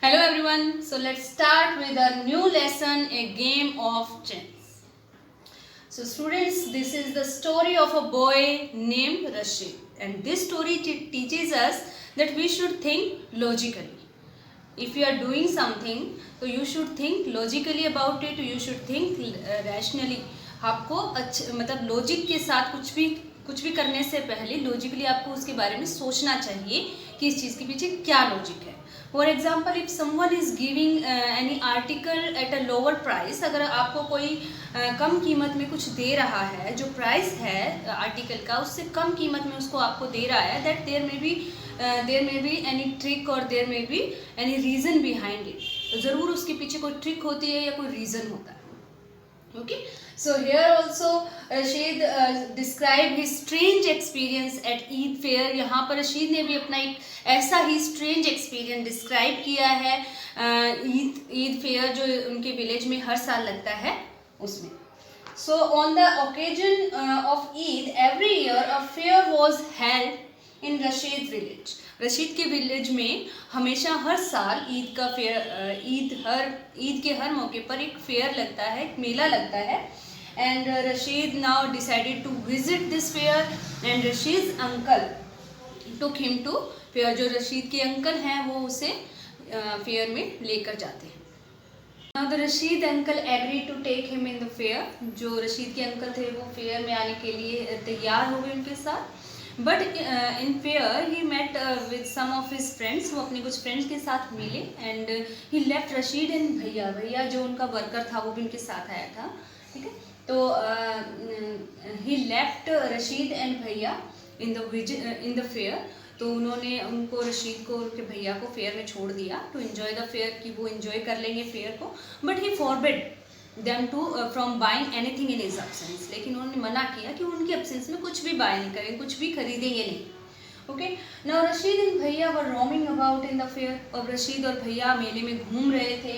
Hello everyone, so let's start with a new lesson, a game of chance. So students, this is the story of a boy named Rashid, and this story teaches us that we should think logically. If you are doing something, so you should think logically about it, you should think rationally. आपको मतलब logic के साथ कुछ भी करने से पहले logically आपको उसके बारे में सोचना चाहिए कि इस चीज़ के पीछे क्या लॉजिक है. For example, if someone is giving any article at a lower price, अगर आपको कोई कम कीमत में कुछ दे रहा है, जो प्राइस है आर्टिकल का उससे कम कीमत में उसको आपको दे रहा है, that there may be any trick or there may be any reason behind it. तो ज़रूर उसके पीछे कोई ट्रिक होती है या कोई रीज़न होता है. Okay, so here also Rashid described his strange experience at Eid fair. यहाँ पर रशीद ने भी अपना एक ऐसा ही strange experience describe किया है ईद फेयर जो उनके विलेज में हर साल लगता है उसमें. So on the occasion of Eid, every year a fair was held in Rashid's village. Rashid के विलेज में हमेशा हर साल ईद का फेयर ईद के हर मौके पर एक फेयर लगता है, एक मेला लगता है. And Rashid now decided to visit this fair and Rashid uncle took him to fair. जो रशीद के अंकल हैं वो उसे फेयर में लेकर जाते हैं. Now the Rashid uncle agree to take him in the fair. जो रशीद के अंकल थे वो फेयर में आने के लिए तैयार हो गए उनके साथ. But in fair he met with some of his friends. वो अपने कुछ फ्रेंड्स के साथ मिले and he left Rashid and भैया जो उनका वर्कर था वो भी उनके साथ आया था. ठीक है, तो ही लेफ्ट रशीद एंड भैया इन द फेयर. तो उन्होंने उनको रशीद को उनके भैया को फेयर में छोड़ दिया टू एंजॉय द फेयर, कि वो एंजॉय कर लेंगे फेयर को. But he forbid them to from buying anything in his absence. लेकिन उन्होंने मना किया कि उनके absence में कुछ भी बाय नहीं करेंगे, कुछ भी खरीदेंगे नहीं. ओके, now रशीद एंड भैया were roaming about in the fair. और रशीद और भैया मेले में घूम रहे थे.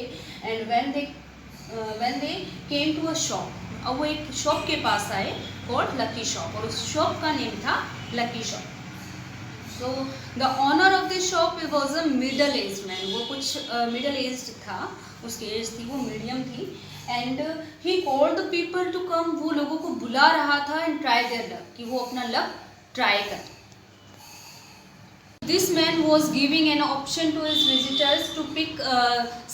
and when they came to a shop, अब वो एक शॉप के पास आए called लकी शॉप, और उस शॉप का नेम था lucky shop. So the owner of this shop was a middle aged man. वो कुछ middle aged था, उसकी एज थी वो मीडियम थी. And he called the people to come. वो लोगों को बुला रहा था एंड ट्राई देयर लक, कि वो अपना लक ट्राई कर. This man was giving an option to his visitors to pick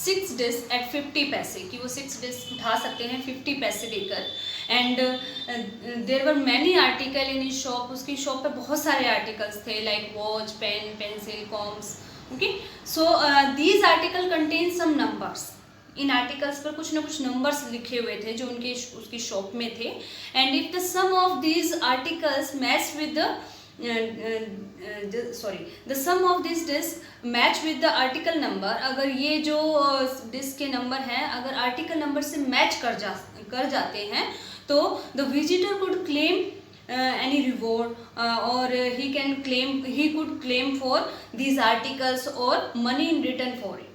6 dish at 50 पैसे, कि वो 6 डिश उठा सकते हैं 50 पैसे देकर. And there were many article in his shop. उसकी शॉप पे बहुत सारे आर्टिकल्स थे, like watch, pen, pencil, combs. Okay, so these article contain some numbers. इन आर्टिकल्स पर कुछ ना कुछ नंबर्स लिखे हुए थे जो उसकी शॉप में थे. And if the sum of these articles match with the sum of this disc match with the article number, अगर ये जो डिस्क के नंबर हैं अगर आर्टिकल नंबर से मैच कर जाते हैं तो the visitor could claim any reward or he could claim for these articles or money in return for it.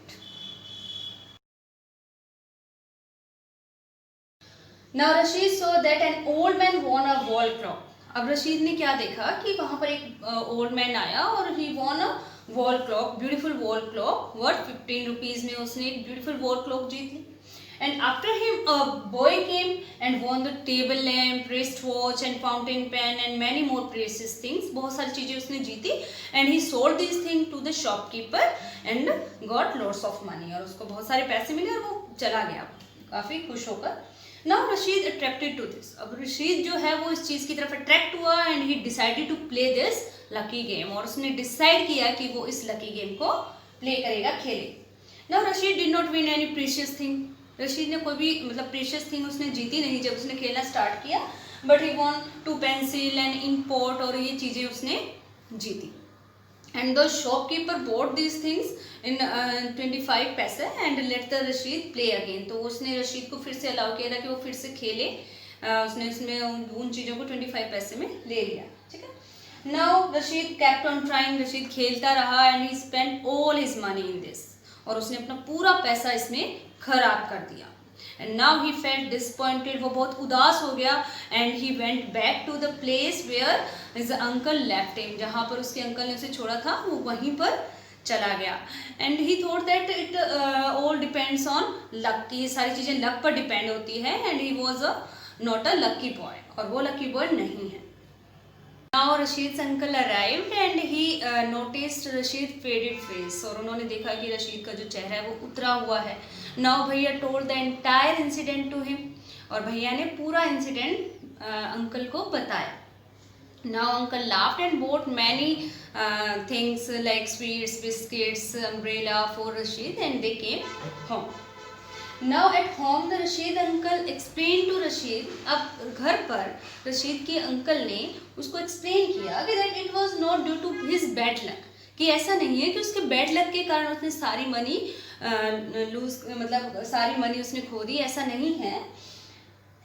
Now Rashid saw that an old man won a wall clock. अब रशीद ने क्या देखा कि वहाँ पर एक ओल्ड मैन आया और he won a wall clock, beautiful wall clock worth 15 rupees में उसने एक beautiful wall clock जीती. And after him a boy came and won the table lamp, wristwatch and fountain pen and many more precious things. बहुत सारी चीज़ें उसने जीती. And he sold these things to the shopkeeper and got lots of money. और उसको बहुत सारे पैसे मिले और वो चला गया काफ़ी खुश होकर. Now Rashid attracted to this. अब रशीद जो है वो इस चीज़ की तरफ अट्रैक्ट हुआ and he decided to play this lucky game. और उसने डिसाइड किया कि वो इस लकी गेम को प्ले करेगा, खेले. Now Rashid did not win any precious thing. Rashid ने कोई भी मतलब प्रीशियस थिंग उसने जीती नहीं जब उसने खेलना स्टार्ट किया. But he won 2 pencil and import, और ये चीज़ें उसने जीती. And the shopkeeper bought these things in 25 पैसे and let the Rashid play again. तो उसने रशीद को फिर से अलाउ किया था कि वो फिर से खेले. उसने उसमें उन चीज़ों को 25 पैसे में ले लिया. ठीक है. Now Rashid kept on trying. Rashid खेलता रहा and he spent all his money in this. और उसने अपना पूरा पैसा इसमें खराब कर दिया. And now he felt disappointed. वो बहुत उदास हो गया. And he went back to the place where his uncle left him. जहाँ पर उसके अंकल ने उसे छोड़ा था वो वहीं पर चला गया. And he thought that depends on luck, ये सारी चीज़ें लक पर डिपेंड होती है, and he was not a lucky boy, और वो लकी बॉय नहीं है। Now Rashid's uncle arrived and he noticed Rashid faded face, और उन्होंने देखा कि रशीद का जो चेहरा है वो उतरा हुआ है। Now भैया told the entire incident to him, और भैया ने पूरा इंसिडेंट अंकल को बताया। Now uncle laughed and bought many things like sweets, biscuits, umbrella for Rashid, and they came home. Now at home the Rashid uncle explained to Rashid, अब घर पर रशीद के अंकल ने उसको एक्सप्लेन किया कि that it was not due to his bad luck, कि ऐसा नहीं है कि उसके बैड लक के कारण उसने सारी मनी लूज, मतलब सारी मनी उसने खो दी, ऐसा नहीं है।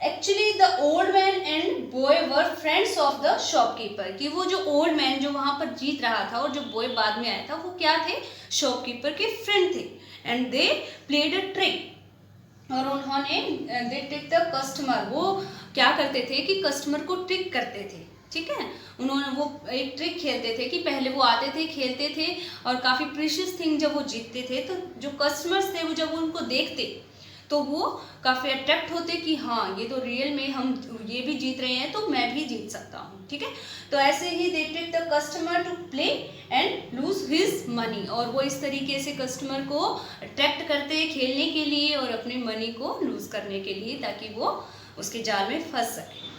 Actually the old man and boy were friends of the shopkeeper, कि वो जो ओल्ड मैन जो वहाँ पर जीत रहा था और जो बॉय बाद में आया था वो क्या थे, शॉपकीपर के फ्रेंड थे। And they played a trick, और उन्होंने दे ट्रिक द कस्टमर, वो क्या करते थे कि कस्टमर को ट्रिक करते थे, ठीक है। उन्होंने वो एक ट्रिक खेलते थे कि पहले वो आते थे, खेलते थे, और काफ़ी प्रीशियस थिंग जब वो जीतते थे तो जो कस्टमर्स थे वो जब वो उनको देखते तो वो काफ़ी अट्रैक्ट होते कि हाँ ये तो रियल में हम ये भी जीत रहे हैं तो मैं भी जीत सकता हूँ, ठीक है। तो ऐसे ही they trick the customer to play and lose his money, और वो इस तरीके से कस्टमर को अट्रैक्ट करते हैं खेलने के लिए और अपनी मनी को लूज करने के लिए, ताकि वो उसके जाल में फंस सके।